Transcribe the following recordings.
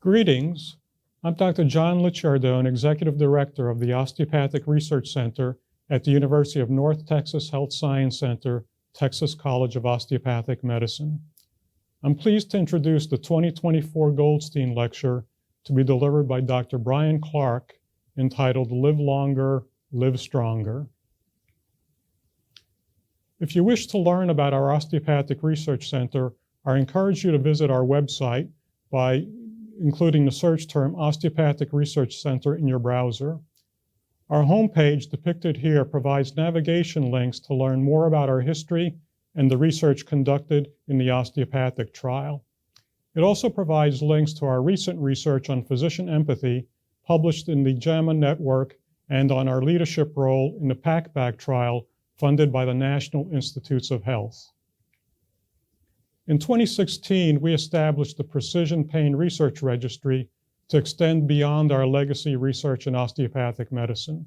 Greetings. I'm Dr. John Licciardone, Executive Director of the Osteopathic Research Center at the University of North Texas Health Science Center, Texas College of Osteopathic Medicine. I'm pleased to introduce the 2024 Goldstein Lecture to be delivered by Dr. Brian Clark, entitled Live Longer, Live Stronger. If you wish to learn about our Osteopathic Research Center, I encourage you to visit our website by including the search term Osteopathic Research Center in your browser. Our homepage depicted here provides navigation links to learn more about our history and the research conducted in the osteopathic trial. It also provides links to our recent research on physician empathy published in the JAMA network and on our leadership role in the PACBAC trial funded by the National Institutes of Health. In 2016, we established the Precision Pain Research Registry to extend beyond our legacy research in osteopathic medicine.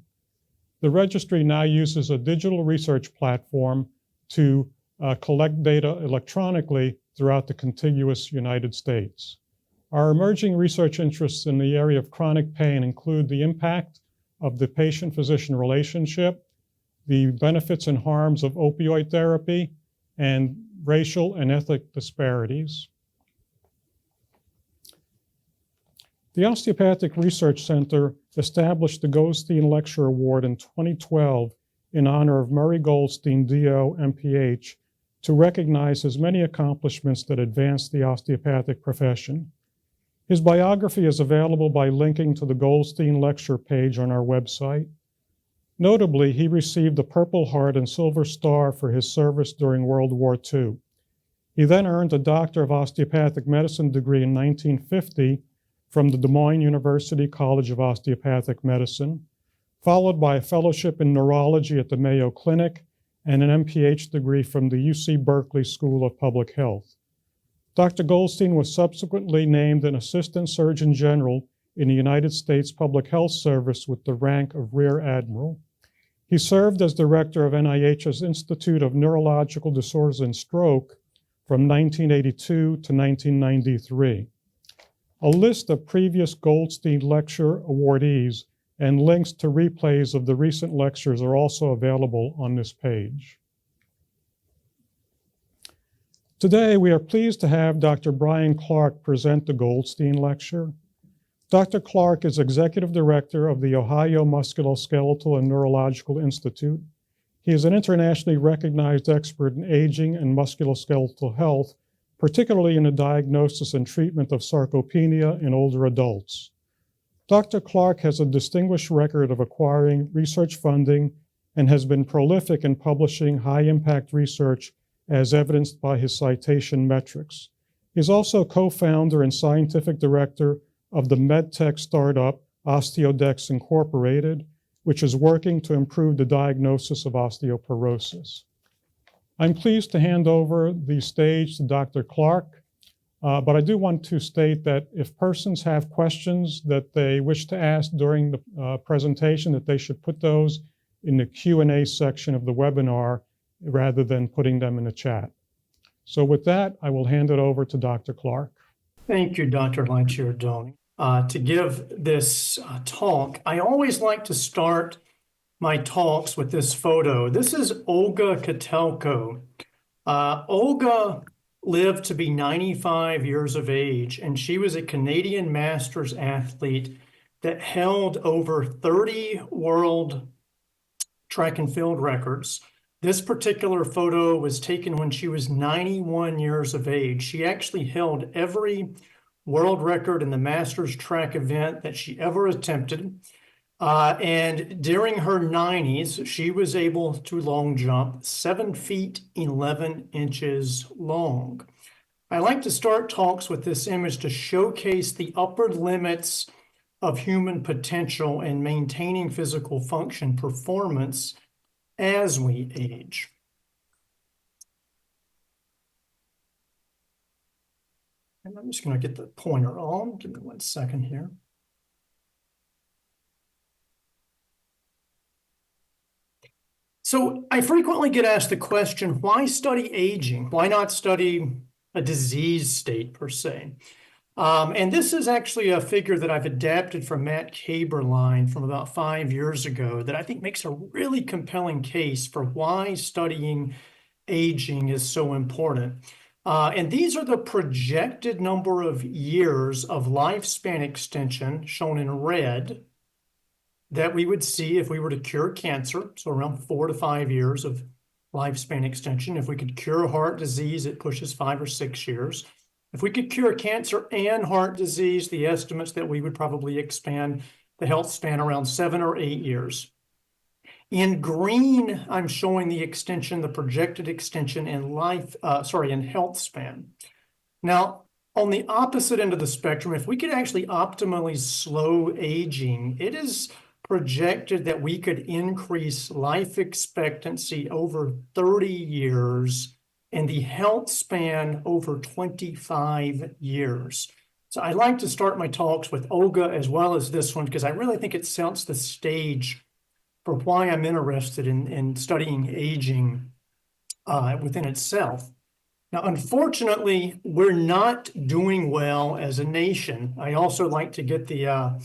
The registry now uses a digital research platform to collect data electronically throughout the contiguous United States. Our emerging research interests in the area of chronic pain include the impact of the patient-physician relationship, the benefits and harms of opioid therapy, and racial and ethnic disparities. The Osteopathic Research Center established the Goldstein Lecture Award in 2012 in honor of Murray Goldstein, DO, MPH, to recognize his many accomplishments that advanced the osteopathic profession. His biography is available by linking to the Goldstein Lecture page on our website. Notably, he received the Purple Heart and Silver Star for his service during World War II. He then earned a Doctor of Osteopathic Medicine degree in 1950 from the Des Moines University College of Osteopathic Medicine, followed by a fellowship in neurology at the Mayo Clinic and an MPH degree from the UC Berkeley School of Public Health. Dr. Goldstein was subsequently named an Assistant Surgeon General in the United States Public Health Service with the rank of Rear Admiral. He served as director of NIH's Institute of Neurological Disorders and Stroke from 1982 to 1993. A list of previous Goldstein Lecture awardees and links to replays of the recent lectures are also available on this page. Today, we are pleased to have Dr. Brian Clark present the Goldstein Lecture. Dr. Clark is Executive Director of the Ohio Musculoskeletal and Neurological Institute. He is an internationally recognized expert in aging and musculoskeletal health, particularly in the diagnosis and treatment of sarcopenia in older adults. Dr. Clark has a distinguished record of acquiring research funding and has been prolific in publishing high-impact research as evidenced by his citation metrics. He is also co-founder and scientific director of the medtech startup OsteoDex Incorporated, which is working to improve the diagnosis of osteoporosis. I'm pleased to hand over the stage to Dr. Clark, but I do want to state that if persons have questions that they wish to ask during the presentation, that they should put those in the Q&A section of the webinar rather than putting them in the chat. So with that, I will hand it over to Dr. Clark. Thank you, Dr. Licciardone. To give this talk, I always like to start my talks with this photo. This is Olga Kotelko. Olga lived to be 95 years of age, and she was a Canadian Masters athlete that held over 30 world track and field records. This particular photo was taken when she was 91 years of age. She actually held every world record in the Masters track event that she ever attempted. And during her 90s, she was able to long jump 7 feet, 11 inches long. I like to start talks with this image to showcase the upper limits of human potential in maintaining physical function performance as we age. And I'm just going to get the pointer on. Give me 1 second here. So I frequently get asked the question, why study aging? Why not study a disease state per se? And this is actually a figure that I've adapted from Matt Kaberlein from about 5 years ago that I think makes a really compelling case for why studying aging is so important. And these are the projected number of years of lifespan extension, shown in red, that we would see if we were to cure cancer. So around 4 to 5 years of lifespan extension. If we could cure heart disease, it pushes 5 or 6 years. If we could cure cancer and heart disease, the estimates that we would probably expand the health span around 7 or 8 years. In green, I'm showing the extension, the projected extension in in health span. Now, on the opposite end of the spectrum, if we could actually optimally slow aging, it is projected that we could increase life expectancy over 30 years and the health span over 25 years. So I like to start my talks with Olga as well as this one because I really think it sets the stage for why I'm interested in studying aging within itself. Now, unfortunately, we're not doing well as a nation. I also like to get the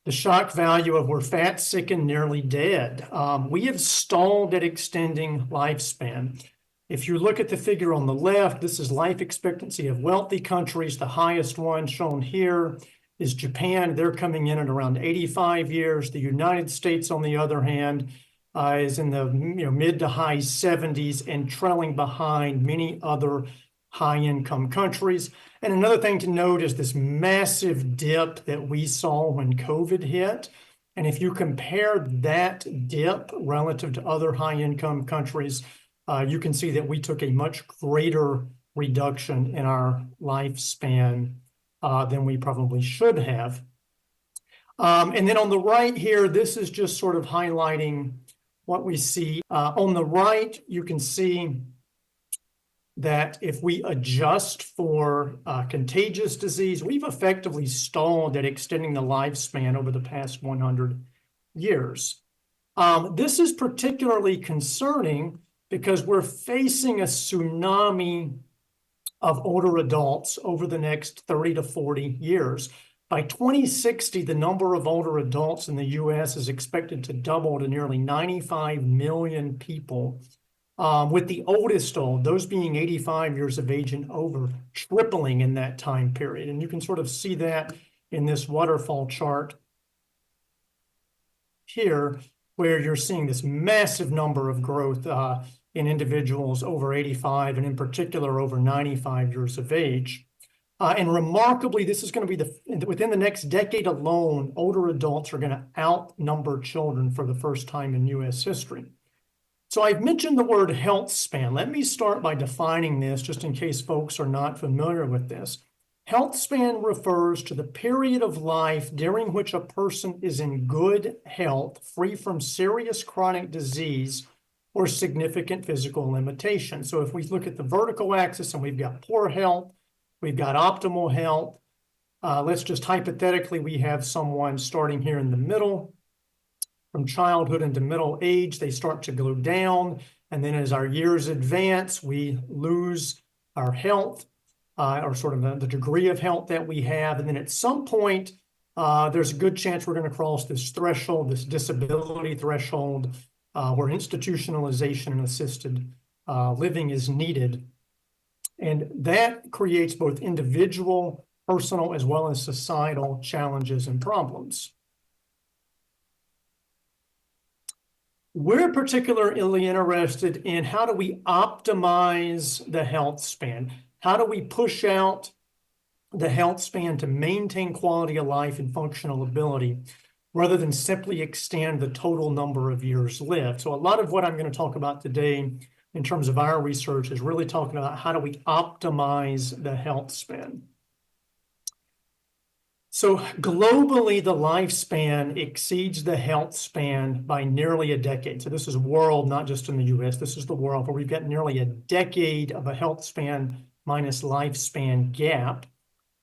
shock value of we're fat, sick, and nearly dead. We have stalled at extending lifespan. If you look at the figure on the left, this is life expectancy of wealthy countries. The highest one shown here is Japan. They're coming in at around 85 years. The United States, on the other hand, is in the mid to high 70s and trailing behind many other high-income countries. And another thing to note is this massive dip that we saw when COVID hit. And if you compare that dip relative to other high-income countries, you can see that we took a much greater reduction in our lifespan than we probably should have. And then on the right here, this is just sort of highlighting what we see. On the right, you can see that if we adjust for contagious disease, we've effectively stalled at extending the lifespan over the past 100 years. This is particularly concerning because we're facing a tsunami of older adults over the next 30 to 40 years. By 2060, the number of older adults in the US is expected to double to nearly 95 million people, with the oldest old, those being 85 years of age and over, tripling in that time period. And you can sort of see that in this waterfall chart here, where you're seeing this massive number of growth in individuals over 85 and in particular over 95 years of age. And remarkably, this is going to be within the next decade alone, older adults are going to outnumber children for the first time in US history. So I've mentioned the word health span. Let me start by defining this just in case folks are not familiar with this. Health span refers to the period of life during which a person is in good health, free from serious chronic disease or significant physical limitation. So if we look at the vertical axis and we've got poor health, we've got optimal health. Let's just hypothetically, we have someone starting here in the middle. From childhood into middle age, they start to go down. And then as our years advance, we lose our health or sort of the degree of health that we have. And then at some point, there's a good chance we're going to cross this threshold, this disability threshold, where institutionalization and assisted living is needed. And that creates both individual, personal, as well as societal challenges and problems. We're particularly interested in how do we optimize the health span? How do we push out the health span to maintain quality of life and functional ability rather than simply extend the total number of years lived? So a lot of what I'm going to talk about today in terms of our research is really talking about how do we optimize the health span. So globally, the lifespan exceeds the health span by nearly a decade. So this is world, not just in the US, this is the world where we've got nearly a decade of a health span minus lifespan gap.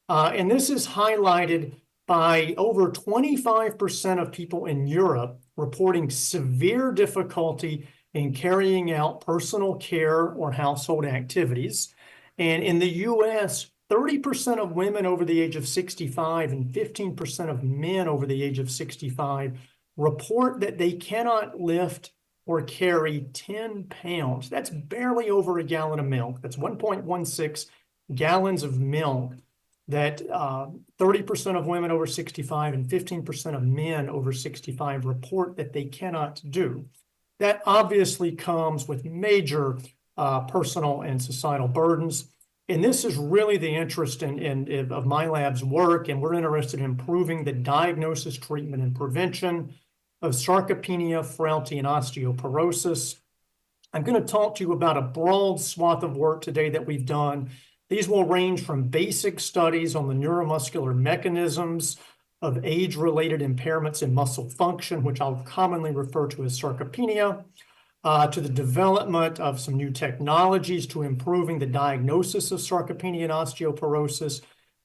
And this is highlighted by over 25% of people in Europe reporting severe difficulty in carrying out personal care or household activities. And in the US, 30% of women over the age of 65 and 15% of men over the age of 65 report that they cannot lift or carry 10 pounds. That's barely over a gallon of milk. That's 1.16 gallons of milk that 30% of women over 65 and 15% of men over 65 report that they cannot do. That obviously comes with major personal and societal burdens. And this is really the interest of my lab's work, and we're interested in improving the diagnosis, treatment, and prevention of sarcopenia, frailty, and osteoporosis. I'm going to talk to you about a broad swath of work today that we've done. These will range from basic studies on the neuromuscular mechanisms of age-related impairments in muscle function, which I'll commonly refer to as sarcopenia, to the development of some new technologies to improving the diagnosis of sarcopenia and osteoporosis,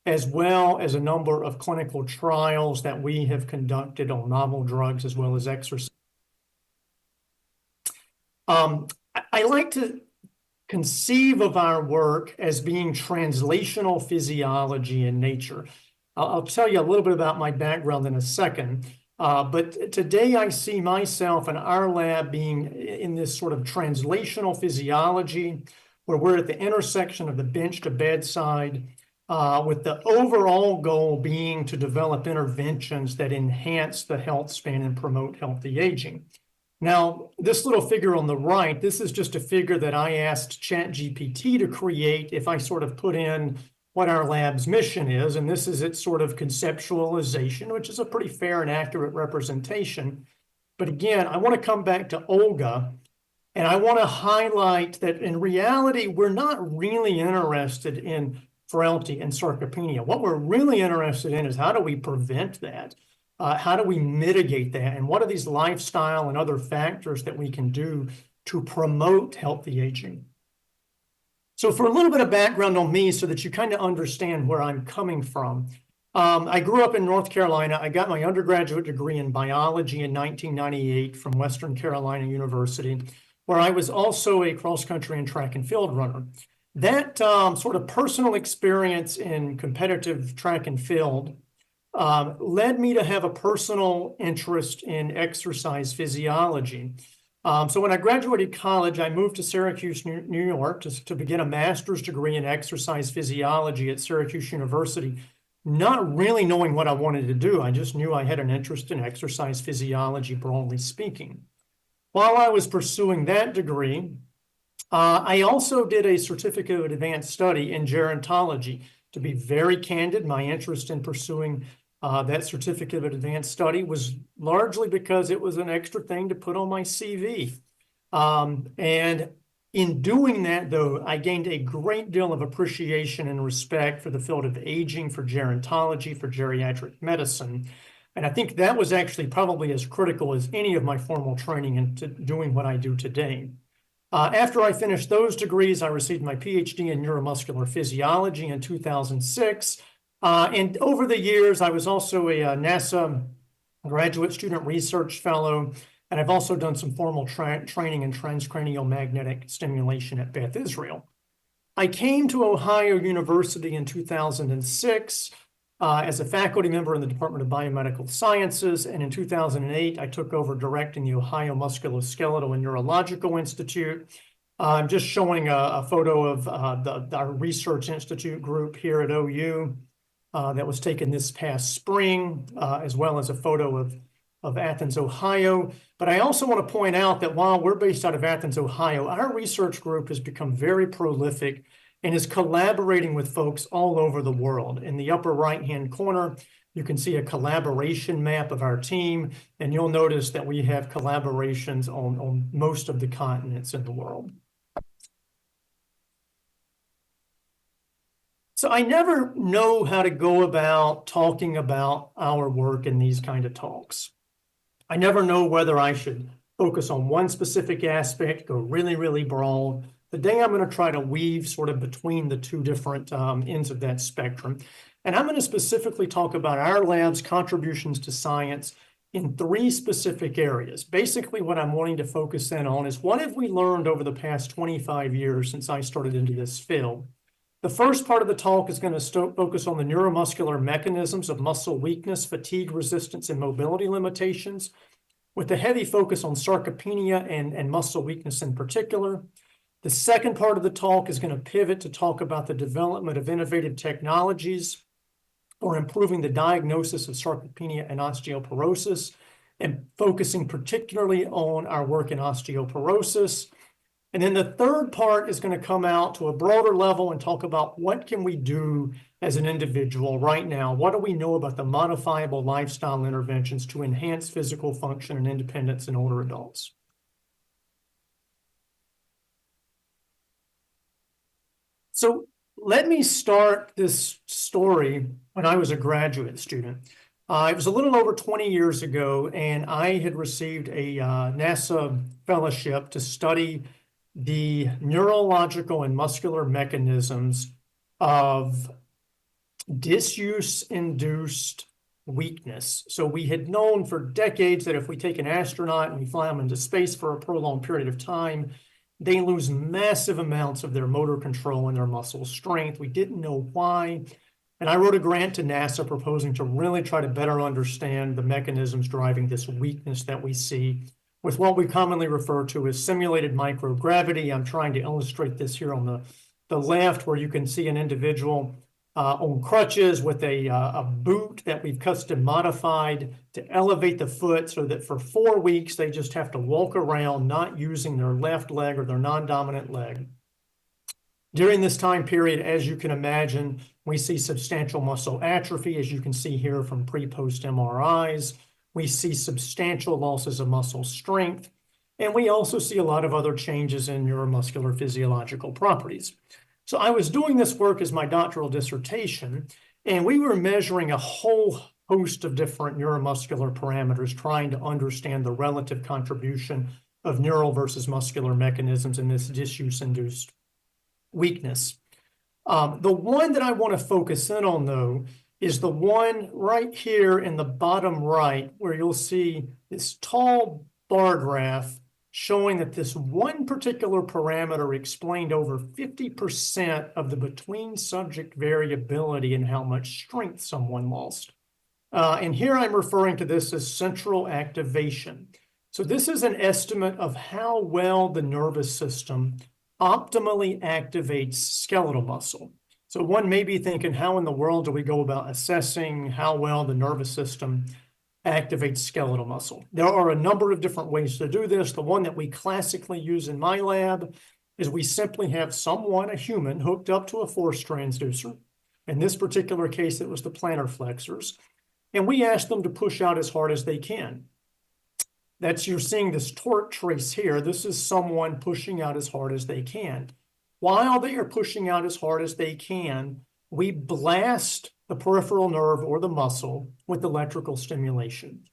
as well as a number of clinical trials that we have conducted on novel drugs as well as exercise. I like to conceive of our work as being translational physiology in nature. I'll tell you a little bit about my background in a second. But today I see myself and our lab being in this sort of translational physiology, where we're at the intersection of the bench to bedside, with the overall goal being to develop interventions that enhance the health span and promote healthy aging. Now, this little figure on the right, this is just a figure that I asked ChatGPT to create if I sort of put in what our lab's mission is, and this is its sort of conceptualization, which is a pretty fair and accurate representation. But again, I want to come back to Olga, and I want to highlight that in reality, we're not really interested in frailty and sarcopenia. What we're really interested in is how do we prevent that? How do we mitigate that? And what are these lifestyle and other factors that we can do to promote healthy aging? So for a little bit of background on me so that you kind of understand where I'm coming from. I grew up in North Carolina. I got my undergraduate degree in biology in 1998 from Western Carolina University, where I was also a cross-country and track and field runner. That sort of personal experience in competitive track and field led me to have a personal interest in exercise physiology. So when I graduated college, I moved to Syracuse, New York to begin a master's degree in exercise physiology at Syracuse University, not really knowing what I wanted to do. I just knew I had an interest in exercise physiology, broadly speaking. While I was pursuing that degree, I also did a certificate of advanced study in gerontology. To be very candid, my interest in pursuing that certificate of advanced study was largely because it was an extra thing to put on my CV. And in doing that, though, I gained a great deal of appreciation and respect for the field of aging, for gerontology, for geriatric medicine. And I think that was actually probably as critical as any of my formal training into doing what I do today. After I finished those degrees, I received my PhD in neuromuscular physiology in 2006. And over the years, I was also a NASA graduate student research fellow, and I've also done some formal training in transcranial magnetic stimulation at Beth Israel. I came to Ohio University in 2006 as a faculty member in the Department of Biomedical Sciences, and in 2008, I took over directing the Ohio Musculoskeletal and Neurological Institute. I'm just showing a photo of our research institute group here at OU. That was taken this past spring, as well as a photo of Athens, Ohio. But I also want to point out that while we're based out of Athens, Ohio, our research group has become very prolific and is collaborating with folks all over the world. In the upper right-hand corner, you can see a collaboration map of our team, and you'll notice that we have collaborations on most of the continents in the world. So I never know how to go about talking about our work in these kind of talks. I never know whether I should focus on one specific aspect, go really, really broad. Today, I'm going to try to weave sort of between the two different ends of that spectrum. And I'm going to specifically talk about our lab's contributions to science in three specific areas. Basically, what I'm wanting to focus in on is what have we learned over the past 25 years since I started into this field? The first part of the talk is going to focus on the neuromuscular mechanisms of muscle weakness, fatigue resistance, and mobility limitations, with a heavy focus on sarcopenia and muscle weakness in particular. The second part of the talk is going to pivot to talk about the development of innovative technologies for improving the diagnosis of sarcopenia and osteoporosis, and focusing particularly on our work in osteoporosis. And then the third part is going to come out to a broader level and talk about what can we do as an individual right now? What do we know about the modifiable lifestyle interventions to enhance physical function and independence in older adults? So let me start this story when I was a graduate student. It was a little over 20 years ago, and I had received a NASA fellowship to study the neurological and muscular mechanisms of disuse-induced weakness. So we had known for decades that if we take an astronaut and we fly them into space for a prolonged period of time, they lose massive amounts of their motor control and their muscle strength. We didn't know why. And I wrote a grant to NASA proposing to really try to better understand the mechanisms driving this weakness that we see with what we commonly refer to as simulated microgravity. I'm trying to illustrate this here on the left, where you can see an individual on crutches with a boot that we've custom modified to elevate the foot so that for 4 weeks, they just have to walk around not using their left leg or their non-dominant leg. During this time period, as you can imagine, we see substantial muscle atrophy, as you can see here from pre-post MRIs. We see substantial losses of muscle strength, and we also see a lot of other changes in neuromuscular physiological properties. So I was doing this work as my doctoral dissertation, and we were measuring a whole host of different neuromuscular parameters, trying to understand the relative contribution of neural versus muscular mechanisms in this disuse-induced weakness. The one that I want to focus in on, though, is the one right here in the bottom right, where you'll see this tall bar graph showing that this one particular parameter explained over 50% of the between subject variability in how much strength someone lost. And here I'm referring to this as central activation. So this is an estimate of how well the nervous system optimally activates skeletal muscle. So one may be thinking, how in the world do we go about assessing how well the nervous system activates skeletal muscle? There are a number of different ways to do this. The one that we classically use in my lab is we simply have someone, a human, hooked up to a force transducer. In this particular case, it was the plantar flexors. And we ask them to push out as hard as they can. You're seeing this torque trace here. This is someone pushing out as hard as they can. While they are pushing out as hard as they can, we blast the peripheral nerve or the muscle with electrical stimulation.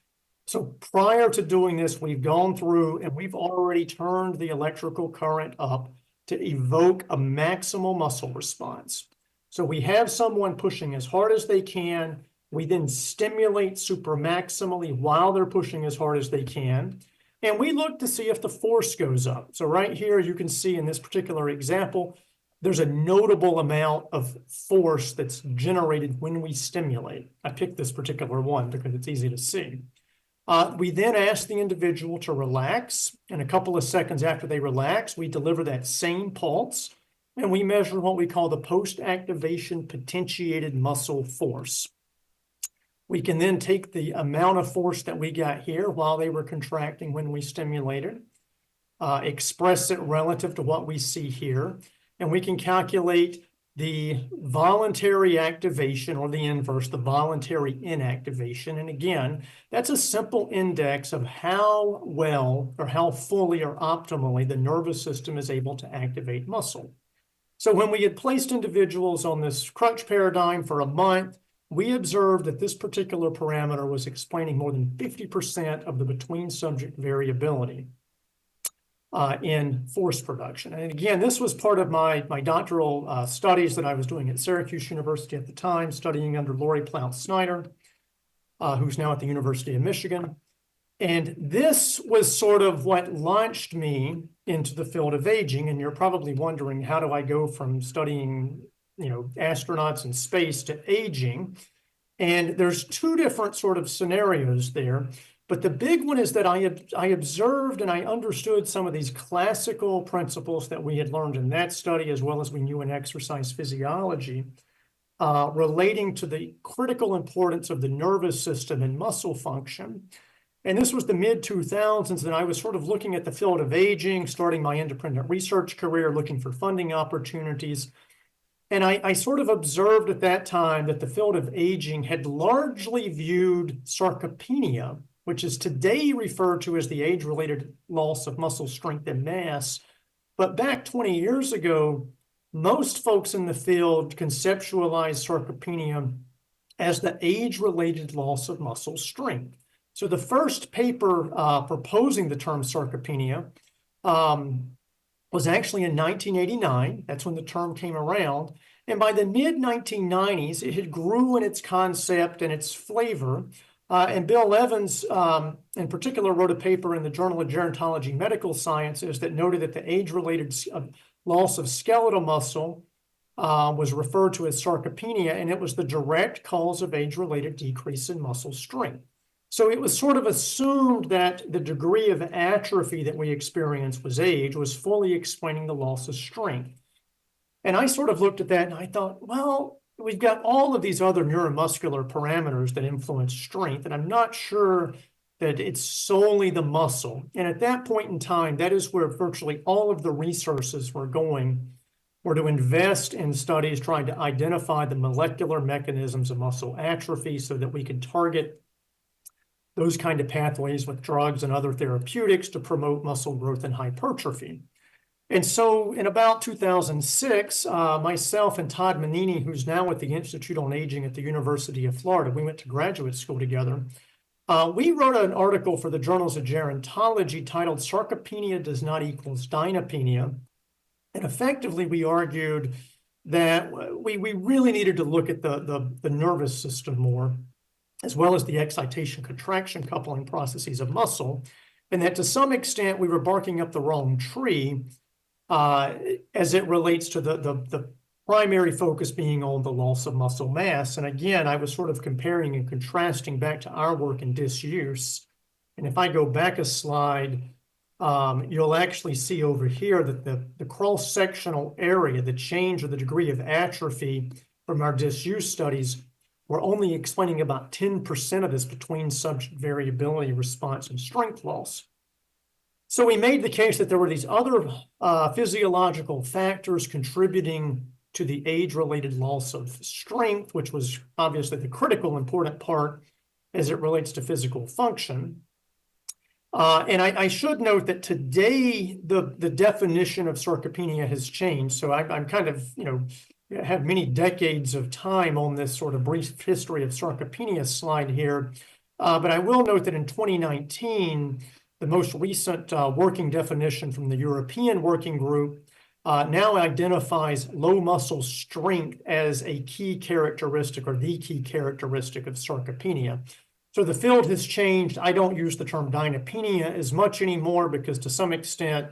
So prior to doing this, we've gone through and we've already turned the electrical current up to evoke a maximal muscle response. So we have someone pushing as hard as they can. We then stimulate supramaximally while they're pushing as hard as they can. And we look to see if the force goes up. So right here, you can see in this particular example, there's a notable amount of force that's generated when we stimulate. I picked this particular one because it's easy to see. We then ask the individual to relax. And a couple of seconds after they relax, we deliver that same pulse. And we measure what we call the post-activation potentiated muscle force. We can then take the amount of force that we got here while they were contracting when we stimulated, express it relative to what we see here, and we can calculate the voluntary activation or the inverse, the voluntary inactivation. And again, that's a simple index of how well or how fully or optimally the nervous system is able to activate muscle. So when we had placed individuals on this crutch paradigm for a month, we observed that this particular parameter was explaining more than 50% of the between subject variability in force production. And again, this was part of my doctoral studies that I was doing at Syracuse University at the time, studying under Lori Ploutz-Snyder, who's now at the University of Michigan. And this was sort of what launched me into the field of aging. And you're probably wondering, how do I go from studying astronauts in space to aging. And there's two different sort of scenarios there. But the big one is that I observed and I understood some of these classical principles that we had learned in that study, as well as we knew in exercise physiology, relating to the critical importance of the nervous system and muscle function. And this was the mid-2000s, and I was sort of looking at the field of aging, starting my independent research career, looking for funding opportunities. And I sort of observed at that time that the field of aging had largely viewed sarcopenia, which is today referred to as the age-related loss of muscle strength and mass. But back 20 years ago, most folks in the field conceptualized sarcopenia as the age-related loss of muscle strength. So the first paper proposing the term sarcopenia was actually in 1989. That's when the term came around. And by the mid-1990s, it had grew in its concept and its flavor. And Bill Evans, in particular, wrote a paper in the Journal of Gerontology Medical Sciences that noted that the age-related loss of skeletal muscle was referred to as sarcopenia, and it was the direct cause of age-related decrease in muscle strength. So it was sort of assumed that the degree of atrophy that we experience was age, was fully explaining the loss of strength. And I sort of looked at that and I thought, well, we've got all of these other neuromuscular parameters that influence strength, and I'm not sure that it's solely the muscle. And at that point in time, that is where virtually all of the resources were going, were to invest in studies trying to identify the molecular mechanisms of muscle atrophy so that we can target those kind of pathways with drugs and other therapeutics to promote muscle growth and hypertrophy. And so in about 2006, myself and Todd Manini, who's now at the Institute on Aging at the University of Florida, we went to graduate school together. We wrote an article for the Journals of Gerontology titled "Sarcopenia Does Not Equal Dynapenia." And effectively, we argued that we really needed to look at the nervous system more, as well as the excitation-contraction coupling processes of muscle, and that to some extent we were barking up the wrong tree as it relates to the primary focus being on the loss of muscle mass. And again, I was sort of comparing and contrasting back to our work in disuse. And if I go back a slide, you'll actually see over here that the cross-sectional area, the change or the degree of atrophy from our disuse studies, we're only explaining about 10% of this between subject variability, response, and strength loss. So we made the case that there were these other physiological factors contributing to the age-related loss of strength, which was obviously the critical important part as it relates to physical function. And I should note that today the definition of sarcopenia has changed. So I'm kind of, have many decades of time on this sort of brief history of sarcopenia slide here. But I will note that in 2019, the most recent working definition from the European Working Group now identifies low muscle strength as a key characteristic or the key characteristic of sarcopenia. So the field has changed. I don't use the term dynapenia as much anymore because to some extent,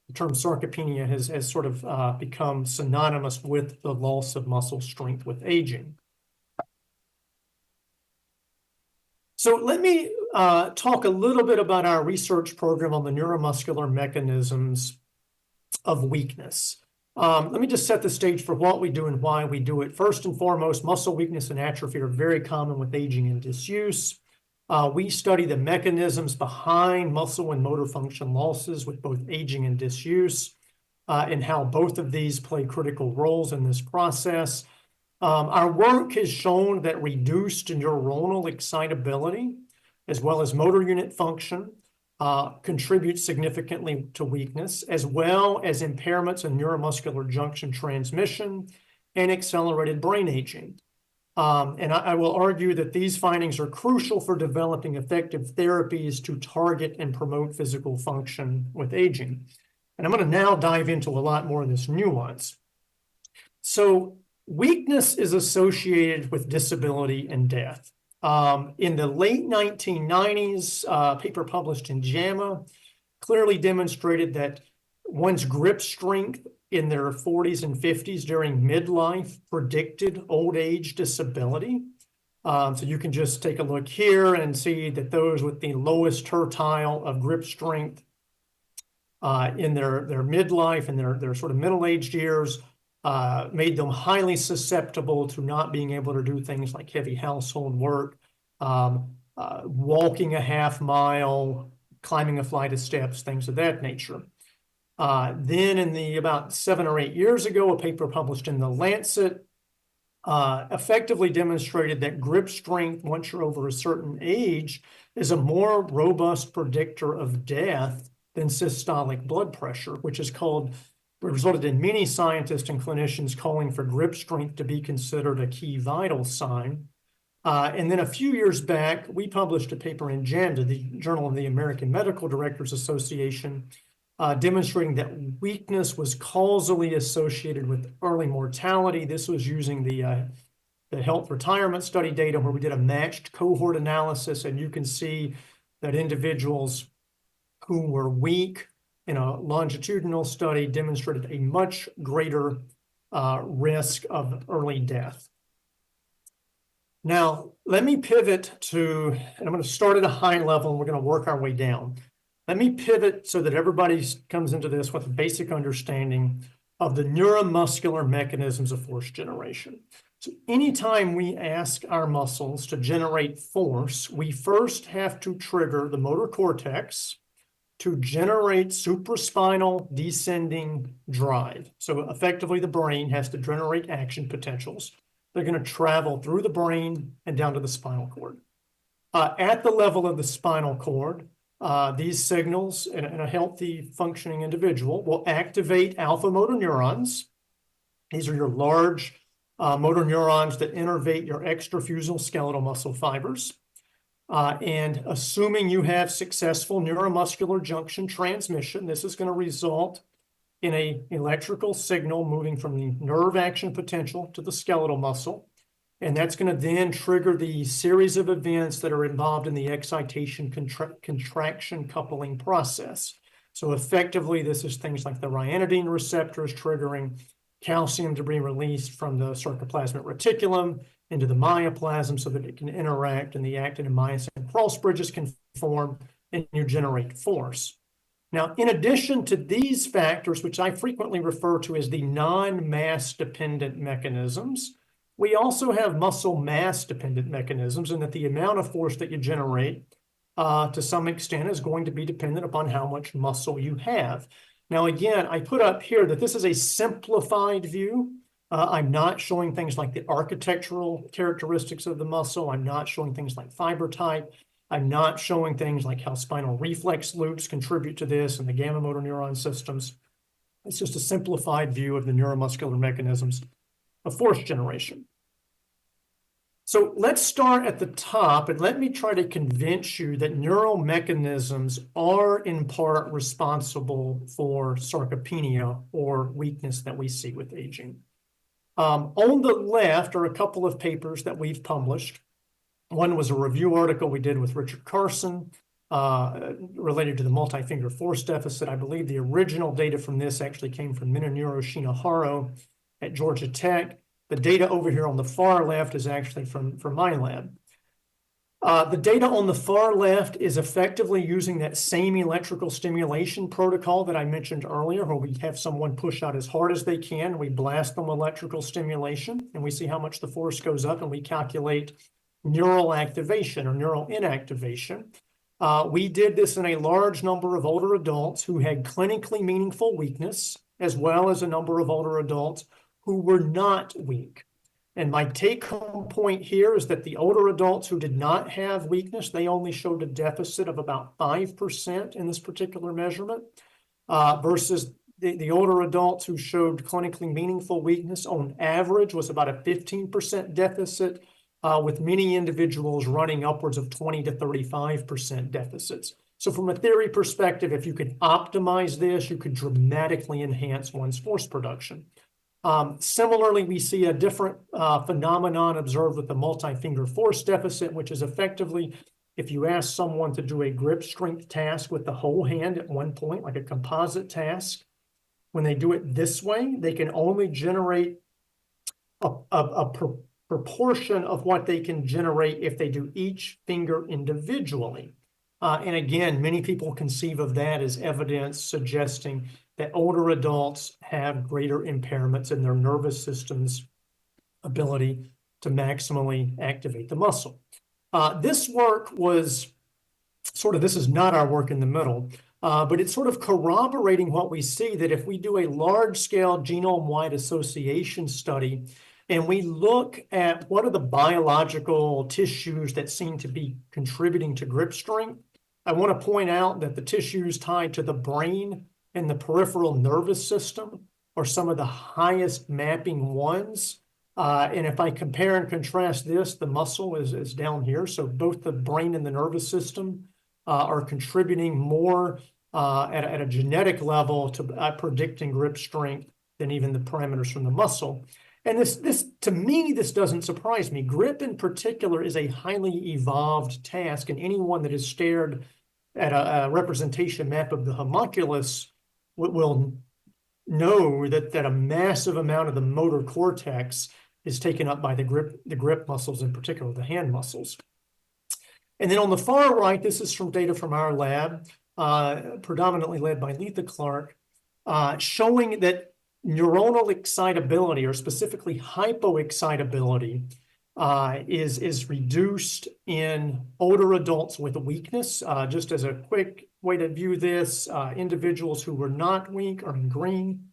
the term sarcopenia has sort of become synonymous with the loss of muscle strength with aging. So let me talk a little bit about our research program on the neuromuscular mechanisms of weakness. Let me just set the stage for what we do and why we do it. First and foremost, muscle weakness and atrophy are very common with aging and disuse. We study the mechanisms behind muscle and motor function losses with both aging and disuse, and how both of these play critical roles in this process. Our work has shown that reduced neuronal excitability, as well as motor unit function, contributes significantly to weakness, as well as impairments in neuromuscular junction transmission and accelerated brain aging. And I will argue that these findings are crucial for developing effective therapies to target and promote physical function with aging. And I'm going to now dive into a lot more of this nuance. So weakness is associated with disability and death. In the late 1990s, a paper published in JAMA clearly demonstrated that one's grip strength in their 40s and 50s during midlife predicted old age disability. So you can just take a look here and see that those with the lowest tertile of grip strength in their midlife and their sort of middle-aged years made them highly susceptible to not being able to do things like heavy household work, walking a half mile, climbing a flight of steps, things of that nature. Then about 7 or 8 years ago, a paper published in The Lancet effectively demonstrated that grip strength, once you're over a certain age, is a more robust predictor of death than systolic blood pressure, which resulted in many scientists and clinicians calling for grip strength to be considered a key vital sign. And then a few years back, we published a paper in JAMDA, the Journal of the American Medical Directors Association, demonstrating that weakness was causally associated with early mortality. This was using the health retirement study data where we did a matched cohort analysis, and you can see that individuals who were weak in a longitudinal study demonstrated a much greater risk of early death. Now, let me pivot to, and I'm going to start at a high level and we're going to work our way down. Let me pivot so that everybody comes into this with a basic understanding of the neuromuscular mechanisms of force generation. So anytime we ask our muscles to generate force, we first have to trigger the motor cortex to generate supraspinal descending drive. So effectively, the brain has to generate action potentials. They're going to travel through the brain and down to the spinal cord. At the level of the spinal cord, these signals in a healthy functioning individual will activate alpha motor neurons. These are your large motor neurons that innervate your extrafusal skeletal muscle fibers. And assuming you have successful neuromuscular junction transmission, this is going to result in an electrical signal moving from the nerve action potential to the skeletal muscle. And that's going to then trigger the series of events that are involved in the excitation contraction coupling process. So effectively, this is things like the ryanodine receptors triggering calcium to be released from the sarcoplasmic reticulum into the myoplasm so that it can interact and the actin and myosin cross bridges can form and you generate force. Now, in addition to these factors, which I frequently refer to as the non-mass dependent mechanisms, we also have muscle mass dependent mechanisms, and that the amount of force that you generate to some extent is going to be dependent upon how much muscle you have. Now, again, I put up here that this is a simplified view. I'm not showing things like the architectural characteristics of the muscle. I'm not showing things like fiber type. I'm not showing things like how spinal reflex loops contribute to this and the gamma motor neuron systems. It's just a simplified view of the neuromuscular mechanisms of force generation. So let's start at the top and let me try to convince you that neural mechanisms are in part responsible for sarcopenia or weakness that we see with aging. On the left are a couple of papers that we've published. One was a review article we did with Richard Carson related to the multi-finger force deficit. I believe the original data from this actually came from Minonuro Shinohara at Georgia Tech. The data over here on the far left is actually from my lab. The data on the far left is effectively using that same electrical stimulation protocol that I mentioned earlier, where we have someone push out as hard as they can, and we blast them with electrical stimulation, and we see how much the force goes up, and we calculate neural activation or neural inactivation. We did this in a large number of older adults who had clinically meaningful weakness, as well as a number of older adults who were not weak. And my take-home point here is that the older adults who did not have weakness, they only showed a deficit of about 5% in this particular measurement, versus the older adults who showed clinically meaningful weakness on average was about a 15% deficit, with many individuals running upwards of 20 to 35% deficits. So from a theory perspective, if you could optimize this, you could dramatically enhance one's force production. Similarly, we see a different phenomenon observed with the multi-finger force deficit, which is effectively if you ask someone to do a grip strength task with the whole hand at one point, like a composite task, when they do it this way, they can only generate a proportion of what they can generate if they do each finger individually. And again, many people conceive of that as evidence suggesting that older adults have greater impairments in their nervous system's ability to maximally activate the muscle. This work was this is not our work in the middle, but it's sort of corroborating what we see, that if we do a large-scale genome-wide association study and we look at what are the biological tissues that seem to be contributing to grip strength, I want to point out that the tissues tied to the brain and the peripheral nervous system are some of the highest mapping ones. And if I compare and contrast this, the muscle is down here. So both the brain and the nervous system are contributing more at a genetic level to predicting grip strength than even the parameters from the muscle. And this to me, this doesn't surprise me. Grip in particular is a highly evolved task, and anyone that has stared at a representation map of the homunculus will know that a massive amount of the motor cortex is taken up by the grip muscles, in particular the hand muscles. And then on the far right, this is from data from our lab, predominantly led by Letha Clark, showing that neuronal excitability, or specifically hypoexcitability, is reduced in older adults with weakness. Just as a quick way to view this, individuals who were not weak are in green.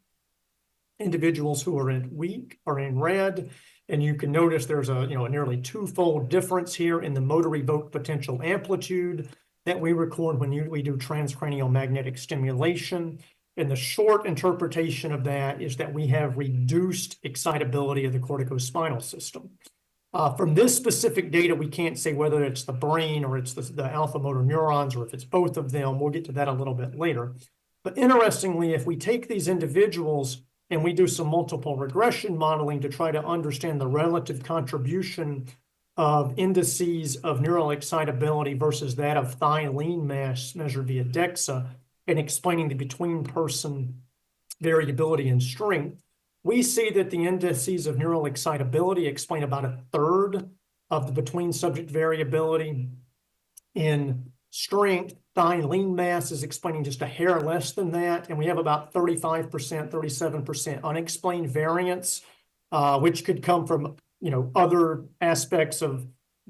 Individuals who are weak are in red. And you can notice there's a nearly twofold difference here in the motor evoked potential amplitude that we record when we do transcranial magnetic stimulation. And the short interpretation of that is that we have reduced excitability of the corticospinal system. From this specific data, we can't say whether it's the brain or it's the alpha motor neurons, or if it's both of them. We'll get to that a little bit later. But interestingly, if we take these individuals and we do some multiple regression modeling to try to understand the relative contribution of indices of neural excitability versus that of thigh lean mass measured via DEXA, and explaining the between-person variability in strength, we see that the indices of neural excitability explain about a third of the between-subject variability. In strength, thigh lean mass is explaining just a hair less than that, and we have about 35%, 37% unexplained variance, which could come from other aspects of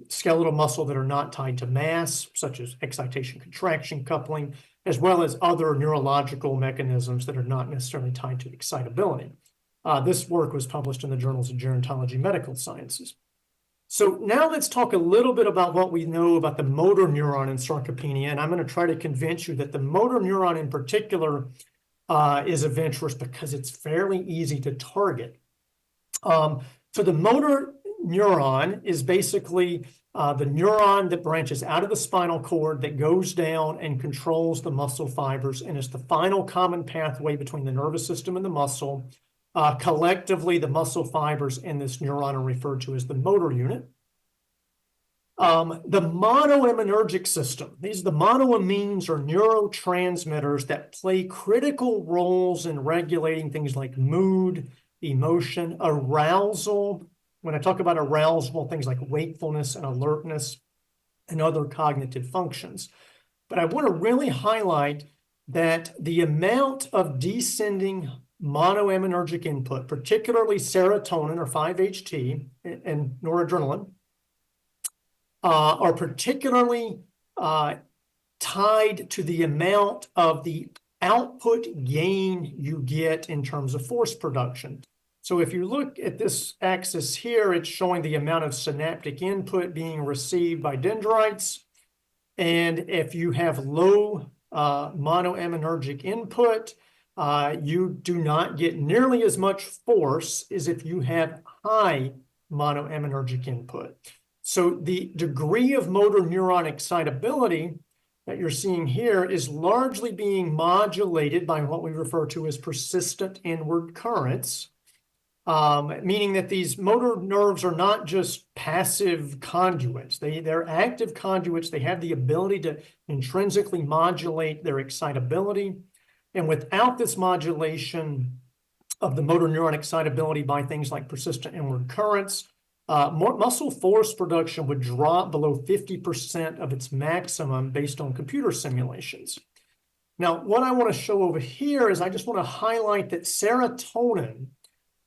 skeletal muscle that are not tied to mass, such as excitation, contraction, coupling, as well as other neurological mechanisms that are not necessarily tied to excitability. This work was published in the Journals of Gerontology Medical Sciences. So now let's talk a little bit about what we know about the motor neuron in sarcopenia, and I'm going to try to convince you that the motor neuron in particular is of interest because it's fairly easy to target. So the motor neuron is basically the neuron that branches out of the spinal cord that goes down and controls the muscle fibers, and it's the final common pathway between the nervous system and the muscle. Collectively, the muscle fibers in this neuron are referred to as the motor unit. The monoaminergic system, the monoamines are neurotransmitters that play critical roles in regulating things like mood, emotion, arousal. When I talk about arousal, things like wakefulness and alertness and other cognitive functions. But I want to really highlight that the amount of descending monoaminergic input, particularly serotonin or 5-HT and noradrenaline, are particularly tied to the amount of the output gain you get in terms of force production. So if you look at this axis here, it's showing the amount of synaptic input being received by dendrites. And if you have low monoaminergic input, you do not get nearly as much force as if you have high monoaminergic input. So the degree of motor neuron excitability that you're seeing here is largely being modulated by what we refer to as persistent inward currents, meaning that these motor nerves are not just passive conduits. They're active conduits. They have the ability to intrinsically modulate their excitability. And without this modulation of the motor neuron excitability by things like persistent inward currents, muscle force production would drop below 50% of its maximum based on computer simulations. Now, what I want to show over here is I just want to highlight that serotonin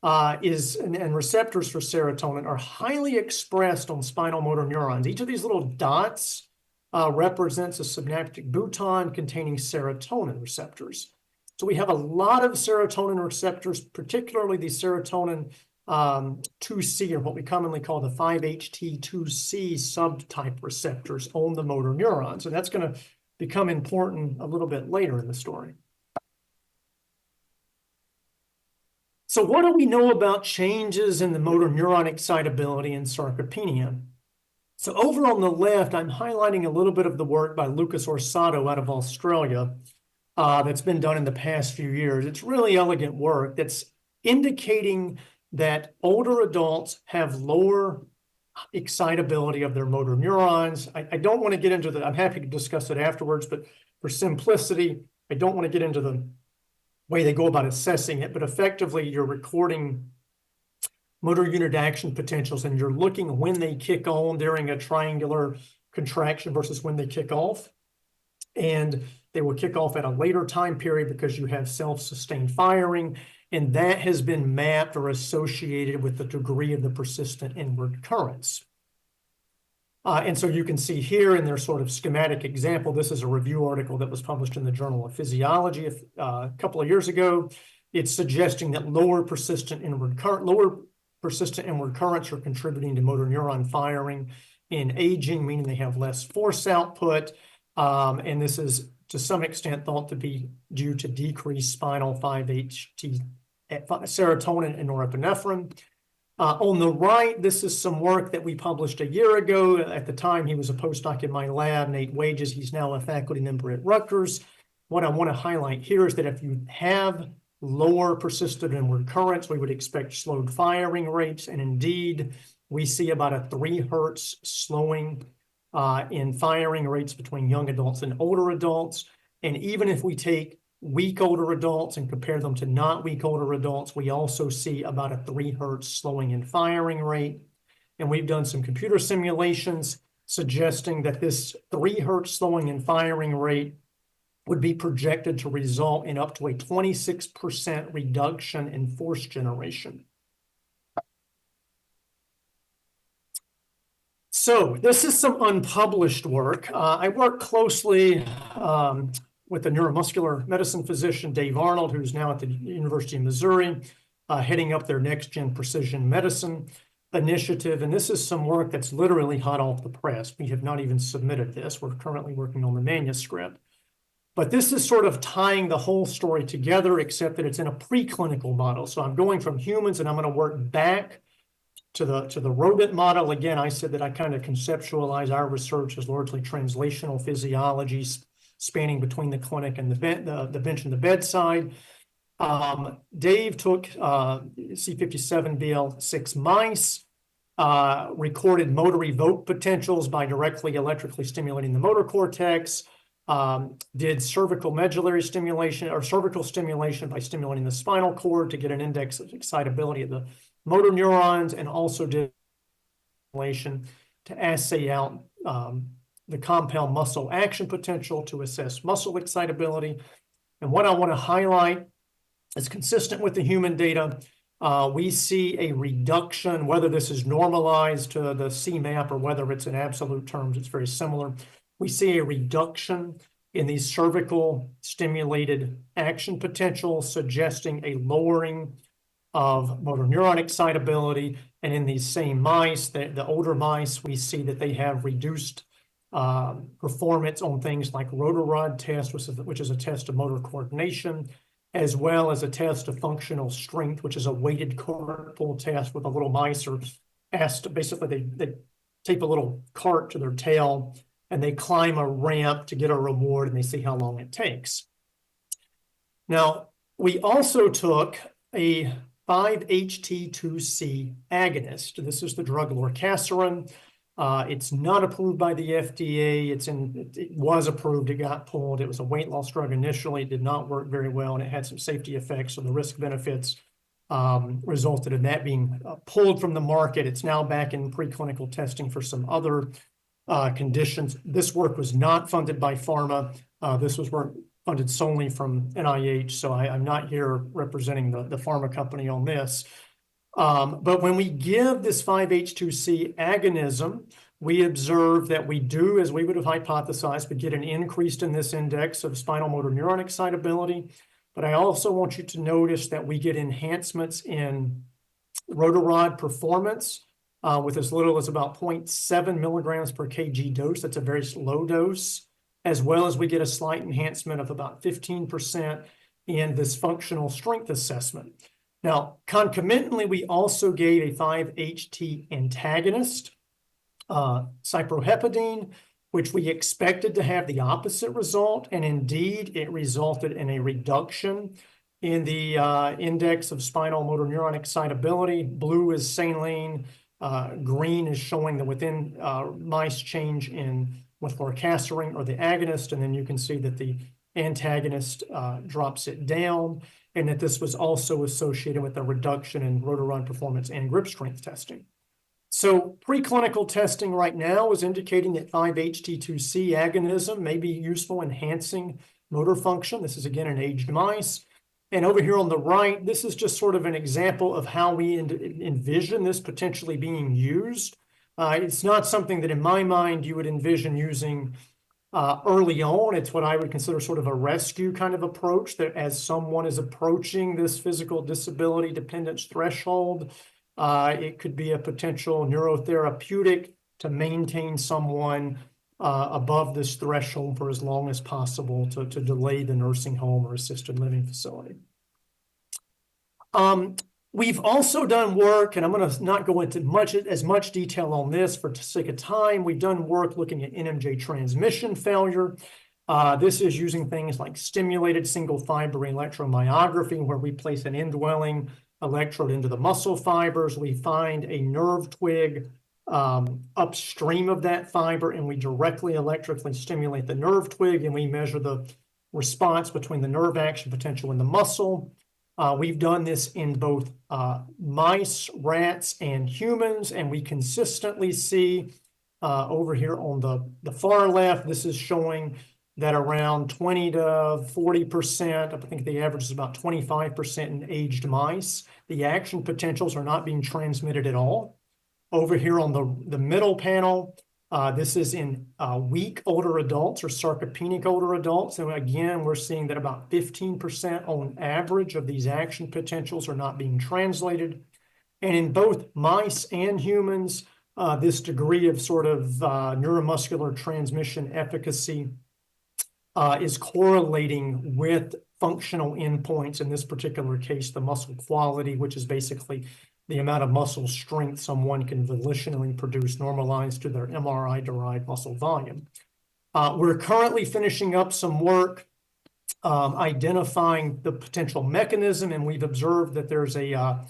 and receptors for serotonin are highly expressed on spinal motor neurons. Each of these little dots represents a synaptic bouton containing serotonin receptors. So we have a lot of serotonin receptors, particularly the serotonin 2C, or what we commonly call the 5-HT2C subtype receptors on the motor neurons. And that's going to become important a little bit later in the story. So what do we know about changes in the motor neuron excitability in sarcopenia? So over on the left, I'm highlighting a little bit of the work by Lucas Orsato out of Australia that's been done in the past few years. It's really elegant work that's indicating that older adults have lower excitability of their motor neurons. I don't want to get into I'm happy to discuss it afterwards, but for simplicity, I don't want to get into the way they go about assessing it, but effectively you're recording motor unit action potentials and you're looking when they kick on during a triangular contraction versus when they kick off. And they will kick off at a later time period because you have self-sustained firing, and that has been mapped or associated with the degree of the persistent inward currents. And so you can see here in their sort of schematic example, this is a review article that was published in the Journal of Physiology a couple of years ago. It's suggesting that lower persistent inward currents are contributing to motor neuron firing in aging, meaning they have less force output. And this is to some extent thought to be due to decreased spinal 5-HT serotonin and norepinephrine. On the right, this is some work that we published a year ago. At the time, he was a postdoc in my lab, Nate Wages. He's now a faculty member at Rutgers. What I want to highlight here is that if you have lower persistent inward currents, we would expect slowed firing rates. And indeed, we see about a 3 Hertz slowing in firing rates between young adults and older adults. And even if we take weak older adults and compare them to not weak older adults, we also see about a 3 Hertz slowing in firing rate. And we've done some computer simulations suggesting that this 3 Hertz slowing in firing rate would be projected to result in up to a 26% reduction in force generation. So this is some unpublished work. I work closely with the neuromuscular medicine physician, Dave Arnold, who's now at the University of Missouri, heading up their next-gen precision medicine initiative. And this is some work that's literally hot off the press. We have not even submitted this. We're currently working on the manuscript. But this is sort of tying the whole story together, except that it's in a preclinical model. So I'm going from humans and I'm going to work back to the rodent model. Again, I said that I kind of conceptualize our research as largely translational physiology, spanning between the clinic and the bench and the bedside. Dave took C57BL6 mice, recorded motor evoke potentials by directly electrically stimulating the motor cortex, did cervical medullary stimulation or cervical stimulation by stimulating the spinal cord to get an index of excitability of the motor neurons, and also did stimulation to assay out the compound muscle action potential to assess muscle excitability. And what I want to highlight is consistent with the human data. We see a reduction, whether this is normalized to the CMAP or whether it's in absolute terms, it's very similar. We see a reduction in these cervical stimulated action potential, suggesting a lowering of motor neuron excitability. And in these same mice, the older mice, we see that they have reduced performance on things like rotor-rod test, which is a test of motor coordination, as well as a test of functional strength, which is a weighted cart pull test where the little mice are asked, basically they tape a little cart to their tail and they climb a ramp to get a reward and they see how long it takes. Now, we also took a 5-HT2C agonist. This is the drug lorcaserin. It's not approved by the FDA. It was approved, it got pulled. It was a weight loss drug initially, it did not work very well, and it had some safety effects. So the risk benefits resulted in that being pulled from the market. It's now back in preclinical testing for some other conditions. This work was not funded by pharma. This was work funded solely from NIH. So I'm not here representing the pharma company on this. But when we give this 5-HT2C agonism, we observe that we do, as we would have hypothesized, we get an increase in this index of spinal motor neuron excitability. But I also want you to notice that we get enhancements in rotarod performance with as little as about 0.7 milligrams per kg dose. That's a very low dose, as well as we get a slight enhancement of about 15% in this functional strength assessment. Now, concomitantly, we also gave a 5-HT antagonist, cyproheptadine, which we expected to have the opposite result, and indeed, it resulted in a reduction in the index of spinal motor neuron excitability. Blue is saline, green is showing the within mice change in with lorcaserin or the agonist, and then you can see that the antagonist drops it down, and that this was also associated with a reduction in rotarod performance and grip strength testing. So preclinical testing right now is indicating that 5-HT2C agonism may be useful in enhancing motor function. This is again in aged mice. And over here on the right, this is just sort of an example of how we envision this potentially being used. It's not something that in my mind you would envision using early on. It's what I would consider sort of a rescue kind of approach, that as someone is approaching this physical disability dependence threshold, it could be a potential neurotherapeutic to maintain someone above this threshold for as long as possible to delay the nursing home or assisted living facility. We've also done work, and I'm going to not go into as much detail on this for the sake of time. We've done work looking at NMJ transmission failure. This is using things like stimulated single fiber electromyography, where we place an indwelling electrode into the muscle fibers. We find a nerve twig upstream of that fiber, and we directly electrically stimulate the nerve twig, and we measure the response between the nerve action potential and the muscle. We've done this in both mice, rats, and humans, and we consistently see over here on the far left, this is showing that around 20 to 40%, I think the average is about 25% in aged mice, the action potentials are not being transmitted at all. Over here on the middle panel, this is in weak older adults or sarcopenic older adults. And again, we're seeing that about 15% on average of these action potentials are not being translated. And in both mice and humans, this degree of sort of neuromuscular transmission efficacy is correlating with functional endpoints, in this particular case, the muscle quality, which is basically the amount of muscle strength someone can volitionally produce normalized to their MRI-derived muscle volume. We're currently finishing up some work identifying the potential mechanism, and we've observed that there's that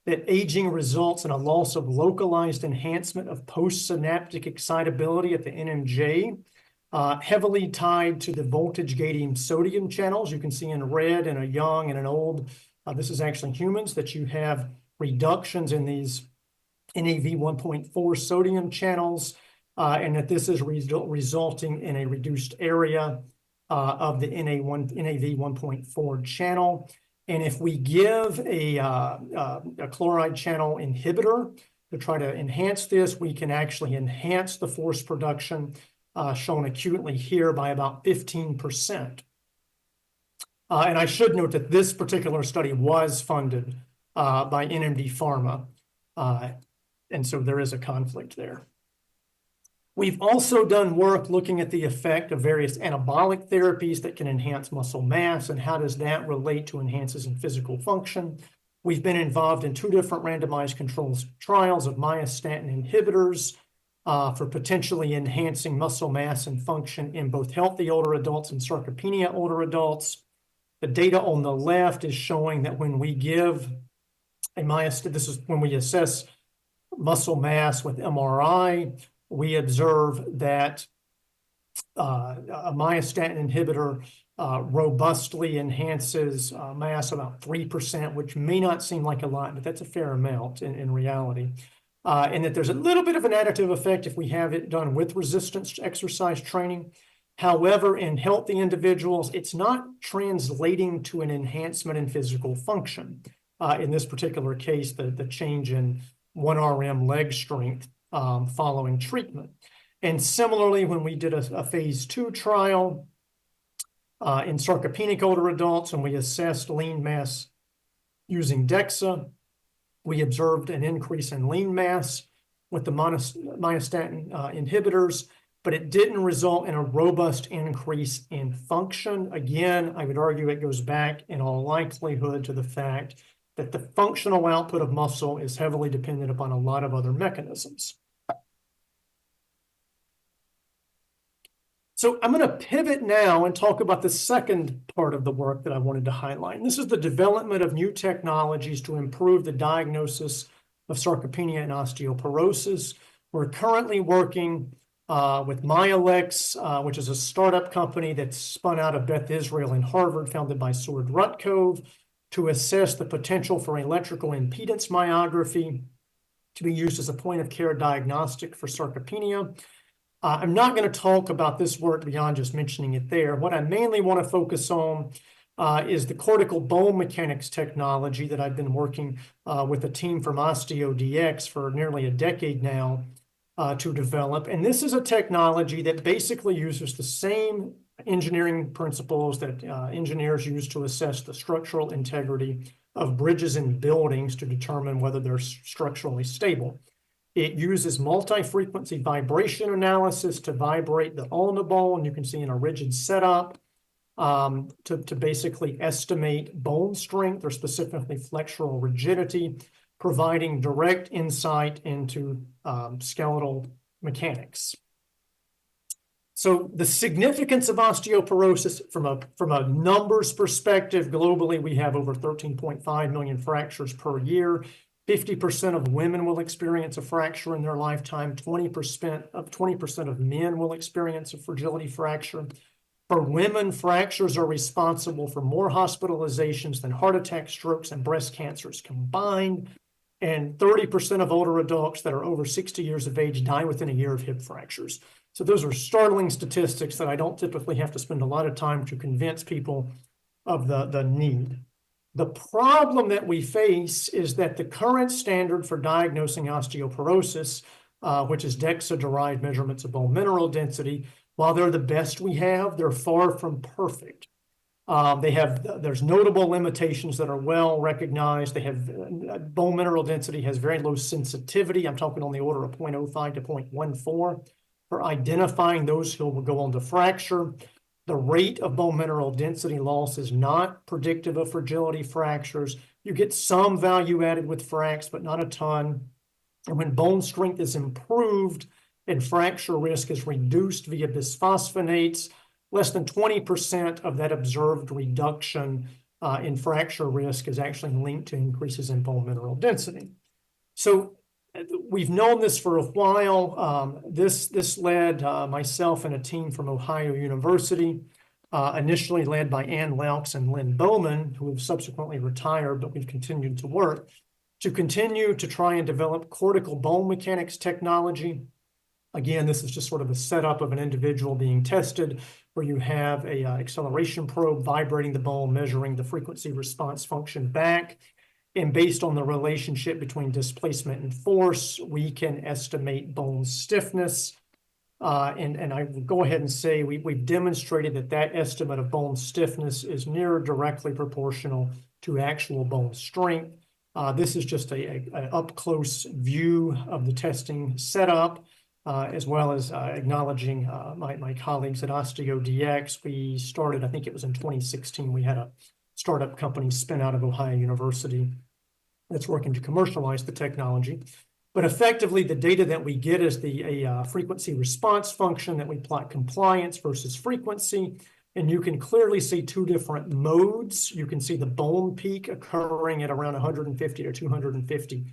aging results in a loss of localized enhancement of postsynaptic excitability at the NMJ, heavily tied to the voltage-gating sodium channels. You can see in red in a young and an old, this is actually humans, that you have reductions in these NAV 1.4 sodium channels, and that this is resulting in a reduced area of the NAV 1.4 channel. And if we give a chloride channel inhibitor to try to enhance this, we can actually enhance the force production shown acutely here by about 15%. And I should note that this particular study was funded by NMD Pharma, and so there is a conflict there. We've also done work looking at the effect of various anabolic therapies that can enhance muscle mass, and how does that relate to enhances in physical function. We've been involved in 2 different randomized controlled trials of myostatin inhibitors for potentially enhancing muscle mass and function in both healthy older adults and sarcopenia older adults. The data on the left is showing that when we give a myostatin, this is when we assess muscle mass with MRI, we observe that a myostatin inhibitor robustly enhances mass about 3%, which may not seem like a lot, but that's a fair amount in reality. And that there's a little bit of an additive effect if we have it done with resistance exercise training. However, in healthy individuals, it's not translating to an enhancement in physical function. In this particular case, the change in 1 RM leg strength following treatment. And similarly, when we did a phase 2 trial in sarcopenic older adults and we assessed lean mass using DEXA, we observed an increase in lean mass with the myostatin inhibitors, but it didn't result in a robust increase in function. Again, I would argue it goes back in all likelihood to the fact that the functional output of muscle is heavily dependent upon a lot of other mechanisms. So I'm going to pivot now and talk about the second part of the work that I wanted to highlight. And this is the development of new technologies to improve the diagnosis of sarcopenia and osteoporosis. We're currently working with Myolex, which is a startup company that's spun out of Beth Israel and Harvard, founded by Sword Rutkov, to assess the potential for electrical impedance myography to be used as a point-of-care diagnostic for sarcopenia. I'm not going to talk about this work beyond just mentioning it there. What I mainly want to focus on is the cortical bone mechanics technology that I've been working with a team from OsteoDX for nearly a decade now to develop. And this is a technology that basically uses the same engineering principles that engineers use to assess the structural integrity of bridges and buildings to determine whether they're structurally stable. It uses multi-frequency vibration analysis to vibrate the ulna bone. You can see in a rigid setup to basically estimate bone strength or specifically flexural rigidity, providing direct insight into skeletal mechanics. So the significance of osteoporosis from a numbers perspective, globally, we have over 13.5 million fractures per year. 50% of women will experience a fracture in their lifetime. 20% of men will experience a fragility fracture. For women, fractures are responsible for more hospitalizations than heart attacks, strokes, and breast cancers combined. And 30% of older adults that are over 60 years of age die within a year of hip fractures. So those are startling statistics that I don't typically have to spend a lot of time to convince people of the need. The problem that we face is that the current standard for diagnosing osteoporosis, which is DEXA-derived measurements of bone mineral density, while they're the best we have, they're far from perfect. There's notable limitations that are well recognized. They have bone mineral density has very low sensitivity. I'm talking on the order of 0.05 to 0.14 for identifying those who will go on to fracture. The rate of bone mineral density loss is not predictive of fragility fractures. You get some value added with fracs, but not a ton. And when bone strength is improved and fracture risk is reduced via bisphosphonates, less than 20% of that observed reduction in fracture risk is actually linked to increases in bone mineral density. So we've known this for a while. This led myself and a team from Ohio University, initially led by Ann Laux and Lynn Bowman, who have subsequently retired, but we've continued to work, to continue to try and develop cortical bone mechanics technology. Again, this is just sort of a setup of an individual being tested where you have a acceleration probe vibrating the bone, measuring the frequency response function back. And based on the relationship between displacement and force, we can estimate bone stiffness. And I will go ahead and say we've demonstrated that estimate of bone stiffness is near directly proportional to actual bone strength. This is just an up-close view of the testing setup, as well as acknowledging my colleagues at OsteoDX. We started, I think it was in 2016, we had a startup company spin out of Ohio University that's working to commercialize the technology. But effectively, the data that we get is a frequency response function that we plot compliance versus frequency. And you can clearly see two different modes. You can see the bone peak occurring at around 150 to 250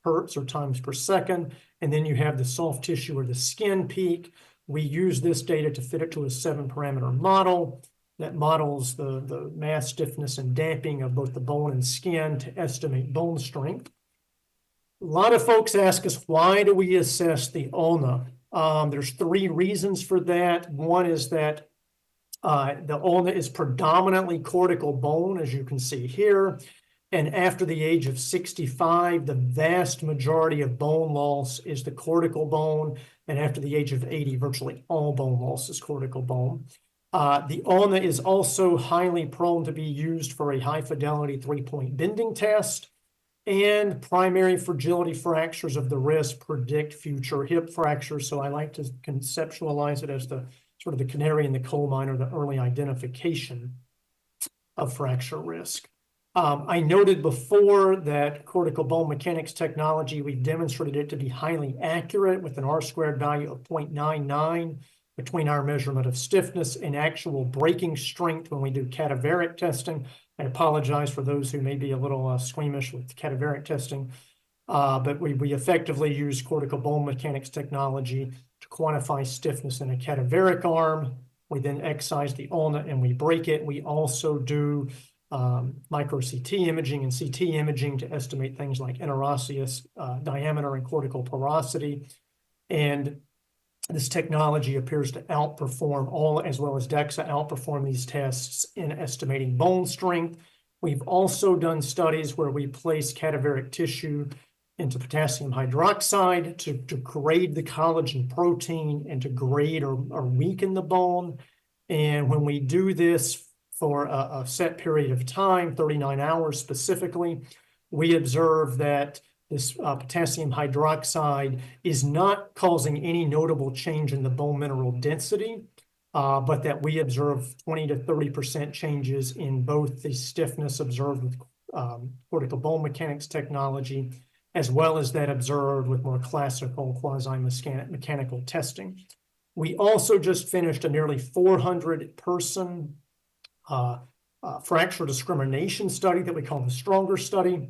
hertz or times per second. And then you have the soft tissue or the skin peak. We use this data to fit it to a 7-parameter model that models the mass stiffness and damping of both the bone and skin to estimate bone strength. A lot of folks ask us, why do we assess the ulna? There's 3 reasons for that. One is that the ulna is predominantly cortical bone, as you can see here. And after the age of 65, the vast majority of bone loss is the cortical bone. And after the age of 80, virtually all bone loss is cortical bone. The ulna is also highly prone to be used for a high-fidelity 3-point bending test. And primary fragility fractures of the wrist predict future hip fractures. So I like to conceptualize it as the sort of the canary in the coal mine, or the early identification of fracture risk. I noted before that cortical bone mechanics technology, we've demonstrated it to be highly accurate with an R-squared value of 0.99 between our measurement of stiffness and actual breaking strength when we do cadaveric testing. I apologize for those who may be a little squeamish with cadaveric testing, but we effectively use cortical bone mechanics technology to quantify stiffness in a cadaveric arm. We then excise the ulna and we break it. We also do micro CT imaging and CT imaging to estimate things like interosseous diameter and cortical porosity. And this technology appears to outperform all, as well as DEXA, outperform these tests in estimating bone strength. We've also done studies where we place cadaveric tissue into potassium hydroxide to grade the collagen protein and to grade or weaken the bone. And when we do this for a set period of time, 39 hours specifically, we observe that this potassium hydroxide is not causing any notable change in the bone mineral density, but that we observe 20 to 30% changes in both the stiffness observed with cortical bone mechanics technology, as well as that observed with more classical quasi-mechanical testing. We also just finished a nearly 400-person fracture discrimination study that we call the Stronger study.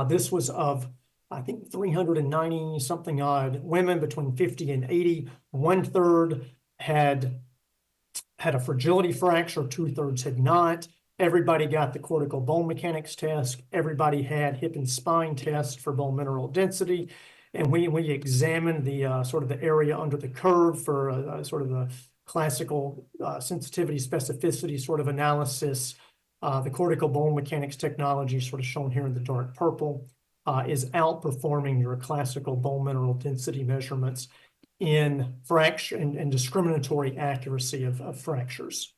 This was of, I think, 390 something odd women between 50 and 80. 1/3 had a fragility fracture, 2/3 had not. Everybody got the cortical bone mechanics test. Everybody had hip and spine test for bone mineral density. And we examined the sort of the area under the curve for sort of the classical sensitivity specificity sort of analysis. The cortical bone mechanics technology, sort of shown here in the dark purple, is outperforming your classical bone mineral density measurements in fracture and discriminatory accuracy of fractures.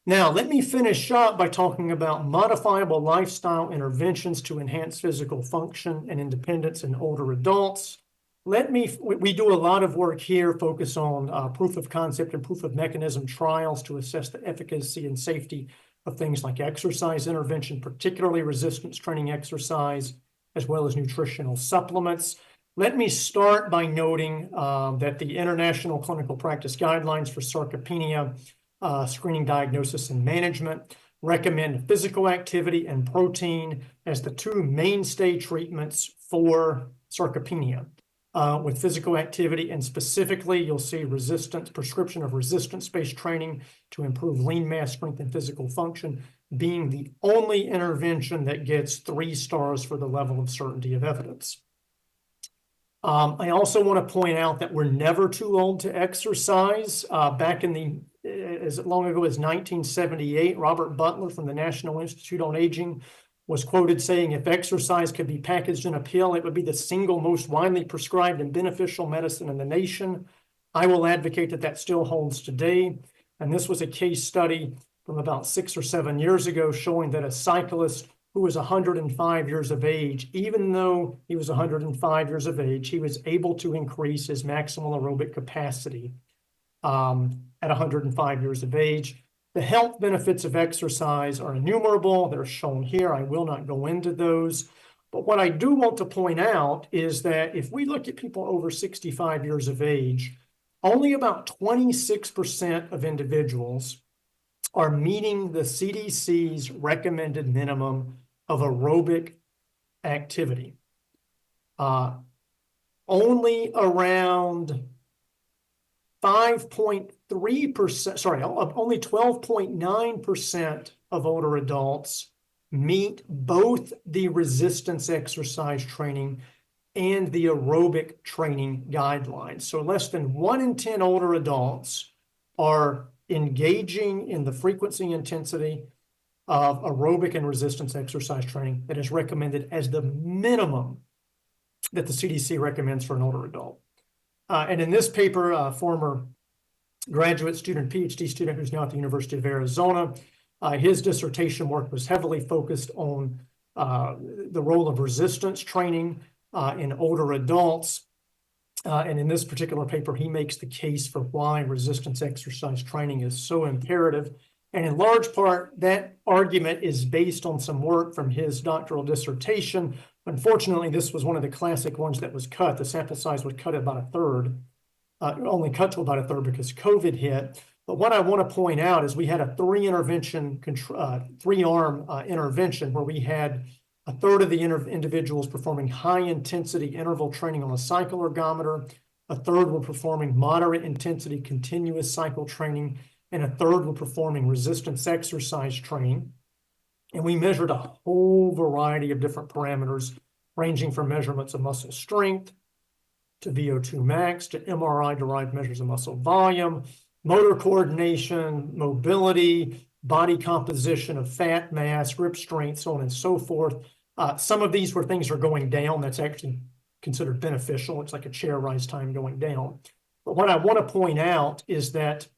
Now, let me finish up by talking about modifiable lifestyle interventions to enhance physical function and independence in older adults. We do a lot of work here, focus on proof of concept and proof of mechanism trials to assess the efficacy and safety of things like exercise intervention, particularly resistance training exercise, as well as nutritional supplements. Let me start by noting that the International Clinical Practice Guidelines for Sarcopenia Screening, Diagnosis, and Management recommend physical activity and protein as the 2 mainstay treatments for sarcopenia. With physical activity, and specifically, you'll see prescription of resistance-based training to improve lean mass strength and physical function being the only intervention that gets 3 stars for the level of certainty of evidence. I also want to point out that we're never too old to exercise. Back in as long ago as 1978, Robert Butler from the National Institute on Aging was quoted saying, if exercise could be packaged in a pill, it would be the single most widely prescribed and beneficial medicine in the nation. I will advocate that that still holds today. And this was a case study from about 6 or 7 years ago showing that a cyclist who was 105 years of age, even though he was 105 years of age, he was able to increase his maximal aerobic capacity at 105 years of age. The health benefits of exercise are innumerable. They're shown here. I will not go into those. But what I do want to point out is that if we look at people over 65 years of age, only about 26% of individuals are meeting the CDC's recommended minimum of aerobic activity. Only around 5.3%, sorry, only 12.9% of older adults meet both the resistance exercise training and the aerobic training guidelines. So less than 1 in 10 older adults are engaging in the frequency and intensity of aerobic and resistance exercise training that is recommended as the minimum that the CDC recommends for an older adult. And in this paper, a former graduate student, PhD student who's now at the University of Arizona, his dissertation work was heavily focused on the role of resistance training in older adults. And in this particular paper, he makes the case for why resistance exercise training is so imperative. And in large part, that argument is based on some work from his doctoral dissertation. Unfortunately, this was one of the classic ones that was cut. The sample size was cut about a third, only cut to about a third because COVID hit. But what I want to point out is we had a three-arm intervention where we had a third of the individuals performing high-intensity interval training on a cycle ergometer, a third were performing moderate-intensity continuous cycle training, and a third were performing resistance exercise training. And we measured a whole variety of different parameters, ranging from measurements of muscle strength to VO2 max to MRI-derived measures of muscle volume, motor coordination, mobility, body composition of fat mass, grip strength, so on and so forth. Some of these where things are going down, that's actually considered beneficial. It's like a chair rise time going down. But what I want to point out is that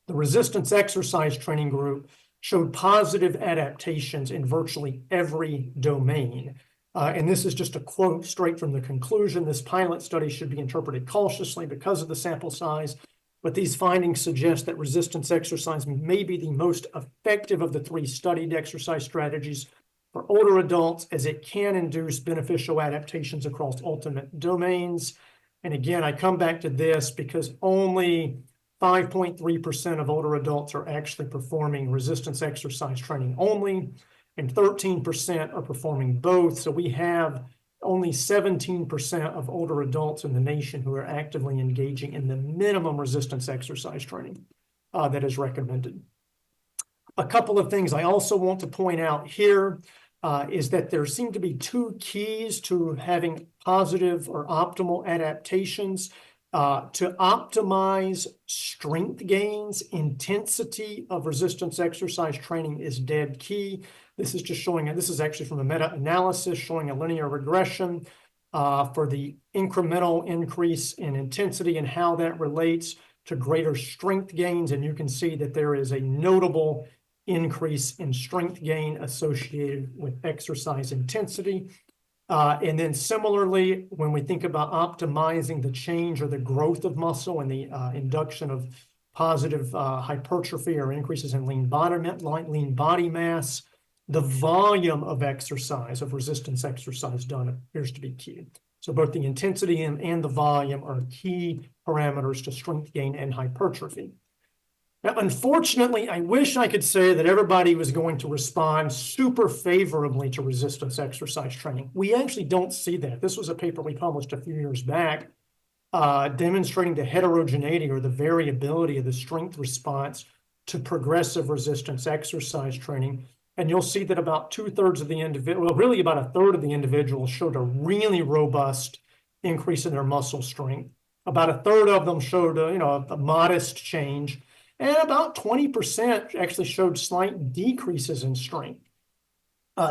the resistance exercise training group showed positive adaptations in virtually every domain. And this is just a quote straight from the conclusion. This pilot study should be interpreted cautiously because of the sample size, but these findings suggest that resistance exercise may be the most effective of the three studied exercise strategies for older adults, as it can induce beneficial adaptations across ultimate domains. And again, I come back to this because only 5.3% of older adults are actually performing resistance exercise training only, and 13% are performing both. So we have only 17% of older adults in the nation who are actively engaging in the minimum resistance exercise training that is recommended. A couple of things I also want to point out here is that there seem to be two keys to having positive or optimal adaptations. To optimize strength gains, intensity of resistance exercise training is dead key. This is just showing, and this is actually from a meta-analysis showing a linear regression for the incremental increase in intensity and how that relates to greater strength gains. And you can see that there is a notable increase in strength gain associated with exercise intensity. And then similarly, when we think about optimizing the change or the growth of muscle and the induction of positive hypertrophy or increases in lean body mass, the volume of exercise, of resistance exercise done appears to be key. So both the intensity and the volume are key parameters to strength gain and hypertrophy. Now, unfortunately, I wish I could say that everybody was going to respond super favorably to resistance exercise training. We actually don't see that. This was a paper we published a few years back demonstrating the heterogeneity or the variability of the strength response to progressive resistance exercise training. And you'll see that about 2/3 of the individual, well, really about a third of the individuals showed a really robust increase in their muscle strength. About a third of them showed a modest change. And about 20% actually showed slight decreases in strength.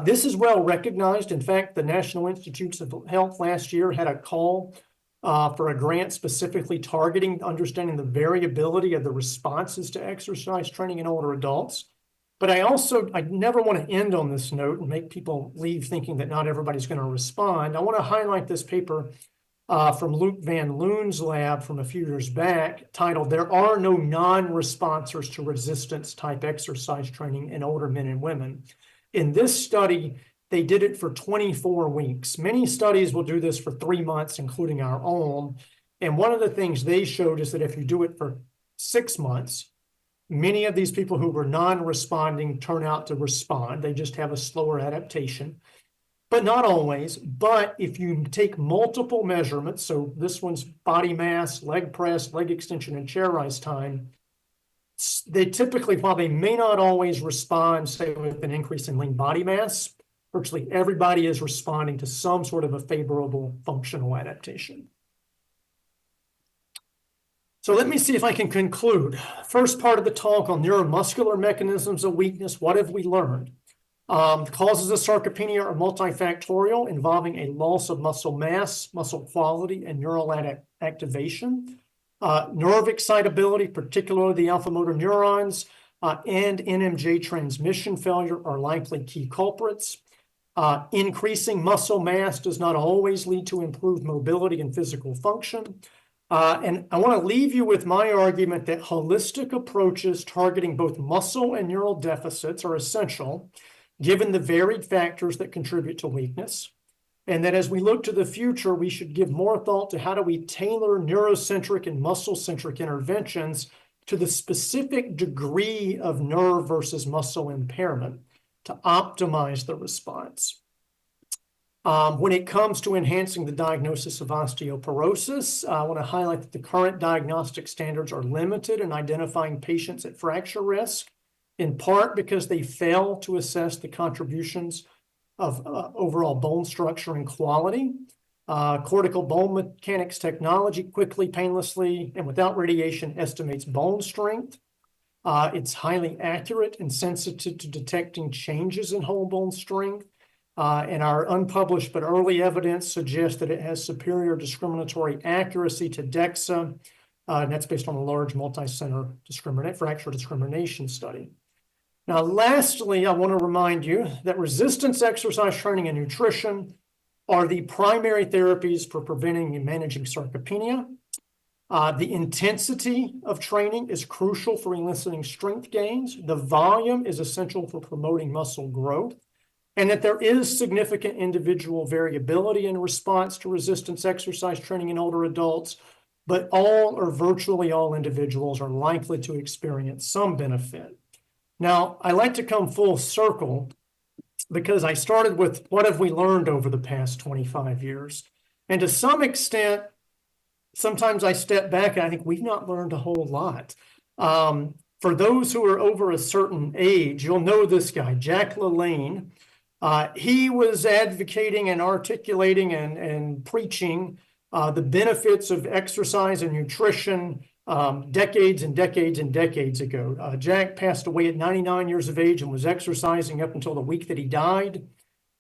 This is well recognized. In fact, the National Institutes of Health last year had a call for a grant specifically targeting understanding the variability of the responses to exercise training in older adults. But I never want to end on this note and make people leave thinking that not everybody's going to respond. I want to highlight this paper from Luc Van Loon's lab from a few years back, titled "There Are No Non-Responders to Resistance Type Exercise Training in Older Men and Women." In this study, they did it for 24 weeks. Many studies will do this for 3 months, including our own. And one of the things they showed is that if you do it for 6 months, Many of these people who were non-responding turn out to respond. They just have a slower adaptation, but not always. But if you take multiple measurements, so this one's body mass, leg press, leg extension, and chair rise time, they typically, while they may not always respond, say with an increase in lean body mass, virtually everybody is responding to some sort of a favorable functional adaptation. So let me see if I can conclude. First part of the talk on neuromuscular mechanisms of weakness. What have we learned? The causes of sarcopenia are multifactorial, involving a loss of muscle mass, muscle quality, and neural activation. Nerve excitability, particularly the alpha motor neurons, and NMJ transmission failure are likely key culprits. Increasing muscle mass does not always lead to improved mobility and physical function. And I want to leave you with my argument that holistic approaches targeting both muscle and neural deficits are essential, given the varied factors that contribute to weakness. And that as we look to the future, we should give more thought to how do we tailor neurocentric and muscle-centric interventions to the specific degree of nerve versus muscle impairment to optimize the response. When it comes to enhancing the diagnosis of osteoporosis, I want to highlight that the current diagnostic standards are limited in identifying patients at fracture risk, in part because they fail to assess the contributions of overall bone structure and quality. Cortical bone mechanics technology quickly, painlessly, and without radiation estimates bone strength. It's highly accurate and sensitive to detecting changes in whole bone strength. And our unpublished but early evidence suggests that it has superior discriminatory accuracy to DEXA, and that's based on a large multi-center fracture discrimination study. Now, lastly, I want to remind you that resistance exercise training and nutrition are the primary therapies for preventing and managing sarcopenia. The intensity of training is crucial for eliciting strength gains. The volume is essential for promoting muscle growth, and that there is significant individual variability in response to resistance exercise training in older adults, but all or virtually all individuals are likely to experience some benefit. Now, I like to come full circle because I started with what have we learned over the past 25 years? And to some extent, sometimes I step back and I think we've not learned a whole lot. For those who are over a certain age, you'll know this guy, Jack LaLanne. He was advocating and articulating and preaching the benefits of exercise and nutrition decades and decades and decades ago. Jack passed away at 99 years of age and was exercising up until the week that he died.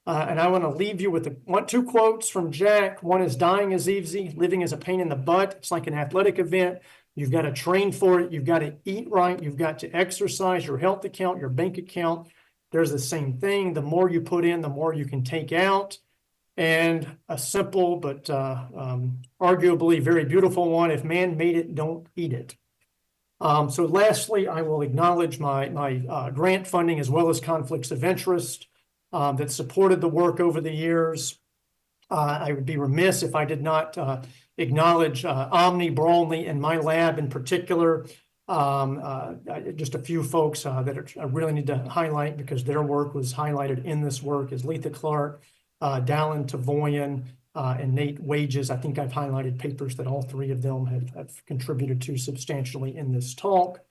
And I want to leave you with two quotes from Jack. One is, dying is easy, living is a pain in the butt. It's like an athletic event. You've got to train for it. You've got to eat right. You've got to exercise. Your health account, your bank account, there's the same thing. The more you put in, the more you can take out. And a simple but arguably very beautiful one: if man made it, don't eat it. So lastly, I will acknowledge my grant funding as well as conflicts of interest that supported the work over the years. I would be remiss if I did not acknowledge Omni Brawley and my lab in particular. Just a few folks that I really need to highlight because their work was highlighted in this work is Letha Clark, Dallin Tavoyan, and Nate Wages. I think I've highlighted papers that all three of them have contributed to substantially in this talk.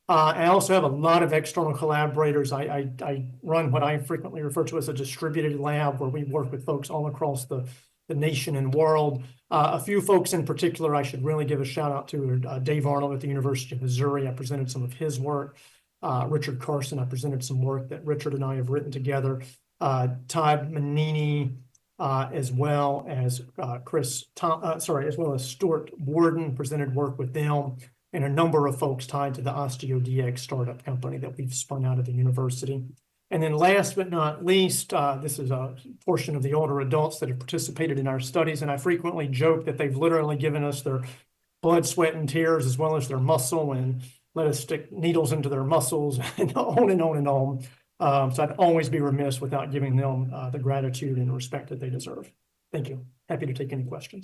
I also have a lot of external collaborators. I run what I frequently refer to as a distributed lab, where we work with folks all across the nation and world. A few folks in particular I should really give a shout out to are Dave Arnold at the University of Missouri. I presented some of his work. Richard Carson, I presented some work that Richard and I have written together. Todd Manini, as well as as well as Stuart Warden, presented work with them, and a number of folks tied to the OsteoDX startup company that we've spun out of the university. And then last but not least, this is a portion of the older adults that have participated in our studies, and I frequently joke that they've literally given us their blood, sweat, and tears, as well as their muscle, and let us stick needles into their muscles, and on and on and on. So I'd always be remiss without giving them the gratitude and respect that they deserve. Thank you. Happy to take any questions.